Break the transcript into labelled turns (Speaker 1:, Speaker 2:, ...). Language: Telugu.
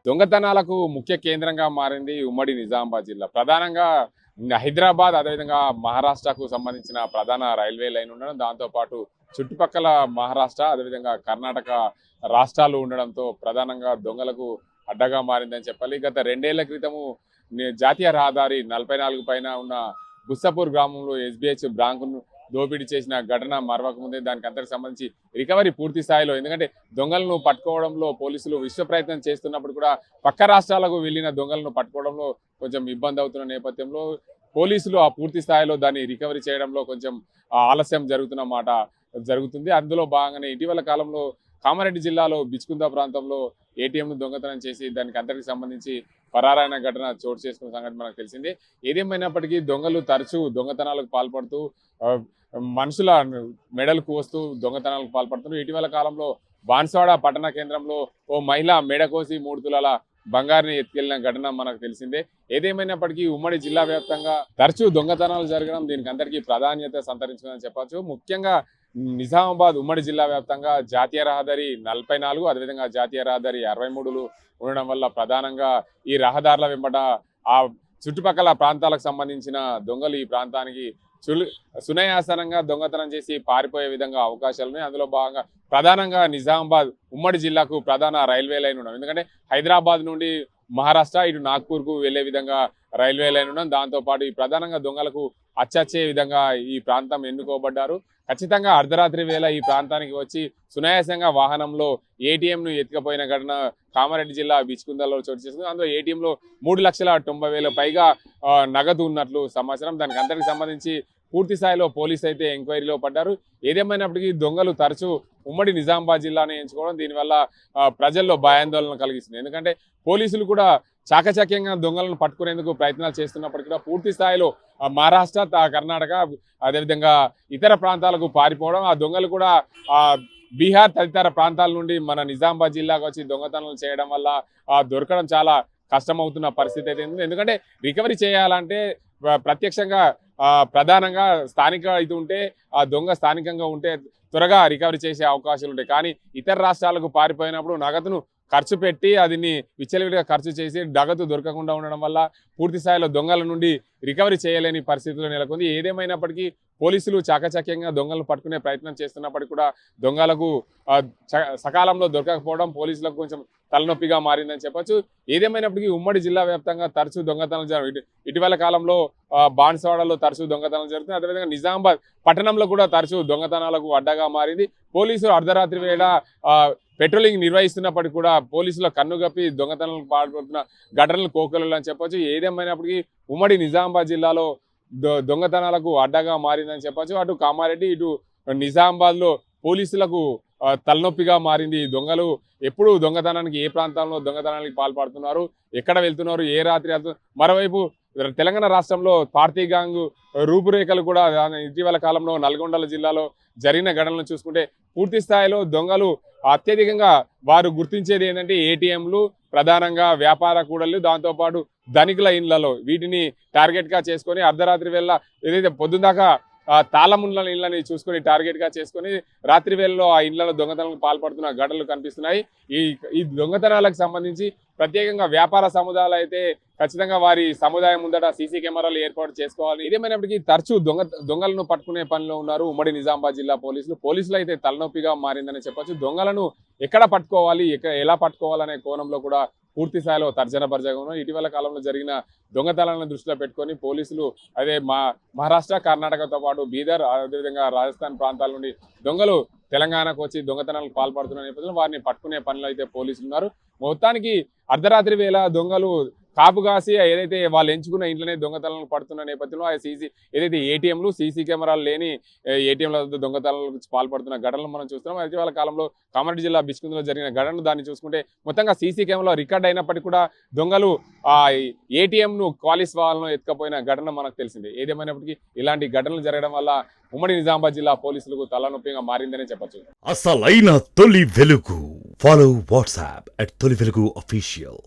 Speaker 1: దొంగతనాలకు ముఖ్య కేంద్రంగా మారింది ఉమ్మడి నిజామాబాద్ జిల్లా. ప్రధానంగా హైదరాబాద్, అదేవిధంగా మహారాష్ట్రకు సంబంధించిన ప్రధాన రైల్వే లైన్ ఉండడం, దాంతోపాటు చుట్టుపక్కల మహారాష్ట్ర, అదేవిధంగా కర్ణాటక రాష్ట్రాలు ఉండడంతో ప్రధానంగా దొంగలకు అడ్డగా మారిందని చెప్పాలి. గత 2 ఏళ్ల క్రితము జాతీయ రహదారి 44 పైన ఉన్న బుస్సపూర్ గ్రామంలో ఎస్బిహెచ్ బ్యాంకును దోపిడీ చేసిన ఘటన మరవక ముందే దానికి అంతకు సంబంధించి రికవరీ పూర్తి స్థాయిలో, ఎందుకంటే దొంగలను పట్టుకోవడంలో పోలీసులు విశ్వ ప్రయత్నం చేస్తున్నప్పుడు కూడా పక్క రాష్ట్రాలకు వెళ్ళిన దొంగలను పట్టుకోవడంలో కొంచెం ఇబ్బంది అవుతున్న నేపథ్యంలో పోలీసులు ఆ పూర్తి స్థాయిలో దాన్ని రికవరీ చేయడంలో కొంచెం ఆలస్యం జరుగుతున్న మాట జరుగుతుంది. అందులో భాగంగానే ఇటీవల కాలంలో కామారెడ్డి జిల్లాలో బిచ్కుంద ప్రాంతంలో ఏటీఎంను దొంగతనం చేసి దానికి అంతటికి సంబంధించి పరారైన ఘటన చోటు చేసుకున్న సంగతి మనకు తెలిసిందే. ఏదేమైనప్పటికీ దొంగలు తరచూ దొంగతనాలకు పాల్పడుతూ మనుషుల మెడలు కోస్తూ దొంగతనాలకు పాల్పడుతున్నారు. ఇటీవల కాలంలో బాన్స్వాడ పట్టణ కేంద్రంలో ఓ మహిళ మెడ కోసి 3 తులాల బంగారుని ఎత్తుకెళ్లిన ఘటన మనకు తెలిసిందే. ఏదేమైనప్పటికీ ఉమ్మడి జిల్లా వ్యాప్తంగా తరచూ దొంగతనాలు జరగడం దీనికి అందరికీ ప్రాధాన్యత సంతరించుకుందని చెప్పవచ్చు. ముఖ్యంగా నిజామాబాద్ ఉమ్మడి జిల్లా వ్యాప్తంగా జాతీయ రహదారి 44, అదేవిధంగా జాతీయ రహదారి 63లు ఉండడం వల్ల ప్రధానంగా ఈ రహదారుల వెంబట ఆ చుట్టుపక్కల ప్రాంతాలకు సంబంధించిన దొంగలు ఈ ప్రాంతానికి సునాయాసనంగా దొంగతనం చేసి పారిపోయే విధంగా అవకాశాలు ఉన్నాయి. అందులో భాగంగా ప్రధానంగా నిజామాబాద్ ఉమ్మడి జిల్లాకు ప్రధాన రైల్వే లైన్ ఉన్నాం, ఎందుకంటే హైదరాబాద్ నుండి మహారాష్ట్ర ఇటు నాగ్పూర్కు వెళ్లే విధంగా రైల్వే లైన్ ఉన్నాం. దాంతోపాటు ఈ ప్రధానంగా దొంగలకు అచ్చచ్చే విధంగా ఈ ప్రాంతం ఎన్నుకోబడ్డారు. ఖచ్చితంగా అర్ధరాత్రి వేళ ఈ ప్రాంతానికి వచ్చి సునాయాసంగా వాహనంలో ఏటీఎంను ఎత్తుకపోయిన ఘటన కామారెడ్డి జిల్లా బిచ్కుందలో చోటు చేసుకుంది. అందులో ఏటీఎంలో 3,90,000 పైగా నగదు ఉన్నట్లు సమాచారం. దానికి అందరికి సంబంధించి పూర్తి స్థాయిలో పోలీసు అయితే ఎంక్వైరీలో పడ్డారు. ఏదేమైనప్పటికీ దొంగలు తరచూ ఉమ్మడి నిజామాబాద్ జిల్లాని ఎంచుకోవడం దీనివల్ల ప్రజల్లో భయాందోళన కలిగిస్తుంది. ఎందుకంటే పోలీసులు కూడా చాకచక్యంగా దొంగలను పట్టుకునేందుకు ప్రయత్నాలు చేస్తున్నప్పటికీ కూడా పూర్తి స్థాయిలో మహారాష్ట్ర, కర్ణాటక, అదేవిధంగా ఇతర ప్రాంతాలకు పారిపోవడం, ఆ దొంగలు కూడా బీహార్ తదితర ప్రాంతాల నుండి మన నిజామాబాద్ జిల్లాకు వచ్చి దొంగతనాలు చేయడం వల్ల దొరకడం చాలా కష్టమవుతున్న పరిస్థితి అయితే ఉంది. ఎందుకంటే రికవరీ చేయాలంటే ప్రత్యక్షంగా ప్రధానంగా స్థానిక ఇది ఉంటే, ఆ దొంగ స్థానికంగా ఉంటే త్వరగా రికవరీ చేసే అవకాశాలు ఉంటాయి. కానీ ఇతర రాష్ట్రాలకు పారిపోయినప్పుడు నగదును ఖర్చు పెట్టి అదిని విచ్చలవిడిగా ఖర్చు చేసి నగదు దొరకకుండా ఉండడం వల్ల పూర్తి స్థాయిలో దొంగల నుండి రికవరీ చేయలేని పరిస్థితులు నెలకొంది. ఏదేమైనప్పటికీ పోలీసులు చాకచక్యంగా దొంగలను పట్టుకునే ప్రయత్నం చేస్తున్నప్పటికీ కూడా దొంగలకు సకాలంలో దొరకకపోవడం పోలీసులకు కొంచెం తలనొప్పిగా మారిందని చెప్పొచ్చు. ఏదేమైనప్పటికీ ఉమ్మడి జిల్లా వ్యాప్తంగా తరచూ దొంగతనాలు ఇటీవల కాలంలో బాన్స్వాడలో తరచూ దొంగతనాలు జరుగుతుంది. అదేవిధంగా నిజామాబాద్ పట్టణంలో కూడా తరచూ దొంగతనాలకు అడ్డగా మారింది. పోలీసులు అర్ధరాత్రి వేళ పెట్రోలింగ్ నిర్వహిస్తున్నప్పటికీ కూడా పోలీసుల కన్నుగప్పి దొంగతనాలకు పాల్పడుతున్న ఘటనలు కోకొల్లలు అని చెప్పొచ్చు. ఏదేమైనప్పటికీ ఉమ్మడి నిజామాబాద్ జిల్లాలో దొంగతనాలకు అడ్డగా మారిందని చెప్పొచ్చు. అటు కామారెడ్డి, ఇటు నిజామాబాద్లో పోలీసులకు తలనొప్పిగా మారింది. దొంగలు ఎప్పుడు దొంగతనానికి, ఏ ప్రాంతంలో దొంగతనానికి పాల్పడుతున్నారు, ఎక్కడ వెళ్తున్నారు, ఏ రాత్రి వెళ్తున్నారు. మరోవైపు తెలంగాణ రాష్ట్రంలో పార్టీ గ్యాంగ్ రూపురేఖలు కూడా ఇటీవల కాలంలో నల్గొండ జిల్లాలో జరిగిన ఘటనలు చూసుకుంటే పూర్తి స్థాయిలో దొంగలు అత్యధికంగా వారు గుర్తించేది ఏంటంటే ఏటీఎంలు, ప్రధానంగా వ్యాపార కూడళ్లు, దాంతోపాటు ధనికుల ఇండ్లలో వీటిని టార్గెట్గా చేసుకొని అర్ధరాత్రి వేళ ఏదైతే పొద్దుదాకా తాళమున్న ఇళ్ళని చూసుకొని టార్గెట్గా చేసుకొని రాత్రి వేళలో ఆ ఇళ్లలో దొంగతనాలకు పాల్పడుతున్న ఘటనలు కనిపిస్తున్నాయి. ఈ దొంగతనాలకు సంబంధించి ప్రత్యేకంగా వ్యాపార సముదాయాలు అయితే ఖచ్చితంగా వారి సముదాయం ముందట సీసీ కెమెరాలు ఏర్పాటు చేసుకోవాలి. ఇదేమైనప్పటికీ తరచూ దొంగలను పట్టుకునే పనిలో ఉన్నారు ఉమ్మడి నిజామాబాద్ జిల్లా పోలీసులు అయితే తలనొప్పిగా మారిందని చెప్పొచ్చు. దొంగలను ఎక్కడ పట్టుకోవాలి, ఎలా పట్టుకోవాలనే కోణంలో కూడా పూర్తి స్థాయిలో తర్జన భర్జగా ఉన్నారు. ఇటీవల కాలంలో జరిగిన దొంగతనాలను దృష్టిలో పెట్టుకొని పోలీసులు అదే మహారాష్ట్ర, కర్ణాటకతో పాటు బీదర్, అదేవిధంగా రాజస్థాన్ ప్రాంతాల నుండి దొంగలు తెలంగాణకు వచ్చి దొంగతనాలకు పాల్పడుతున్న నేపథ్యంలో వారిని పట్టుకునే పనిలో అయితే పోలీసులు ఉన్నారు. మొత్తానికి అర్ధరాత్రి వేళ దొంగలు కాపు కాసి ఏదైతే వాళ్ళు ఎంచుకున్న ఇంట్లోనే దొంగతనాలకు పడుతున్న నేపథ్యంలో ఏదైతే ఏటీఎంలు, సీసీ కెమెరాలు లేని ఏటీఎంల దొంగతనాలకు పాల్పడుతున్న ఘటనలు మనం చూస్తున్నాం. ఇటీవల కాలంలో కామారెడ్డి జిల్లా బిచ్కుందలో జరిగిన ఘటన దాన్ని చూసుకుంటే మొత్తంగా సీసీ కెమెరాలో రికార్డ్ అయినప్పటికీ కూడా దొంగలు ఏటీఎంను క్వాలిస్ వాళ్ళను ఎత్తుకపోయిన ఘటన మనకు తెలిసిందే. ఏదేమైనప్పటికీ ఇలాంటి ఘటనలు జరగడం వల్ల ఉమ్మడి నిజామాబాద్ జిల్లా పోలీసులకు తలనొప్పిగా మారిందనే చెప్పొచ్చు.
Speaker 2: అసలైన తొలి వెలుగు. ఫాలో వాట్సాప్ @తొలి వెలుగు official.